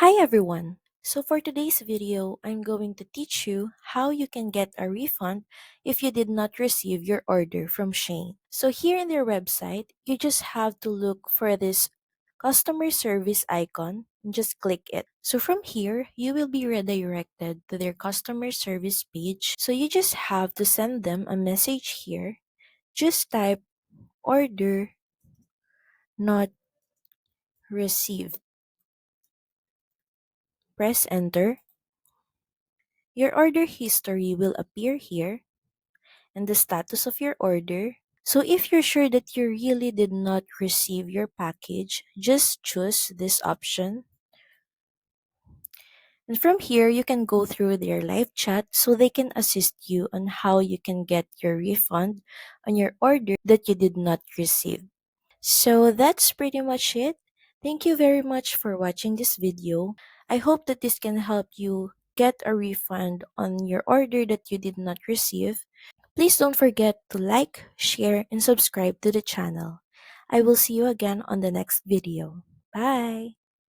Hi everyone! So for today's video, I'm going to teach you how you can get a refund if you did not receive your order from Shein. So here in their website, you just have to look for this customer service icon and just click it. So from here, you will be redirected to their customer service page. So you just have to send them a message here. Just type order not received. Press enter. Your order history will appear here and the status of your order. So if you're sure that you really did not receive your package, just choose this option. And from here, you can go through their live chat so they can assist you on how you can get your refund on your order that you did not receive. So that's pretty much it. Thank you very much for watching this video. I hope that this can help you get a refund on your order that you did not receive. Please don't forget to like, share, and subscribe to the channel. I will see you again on the next video. Bye!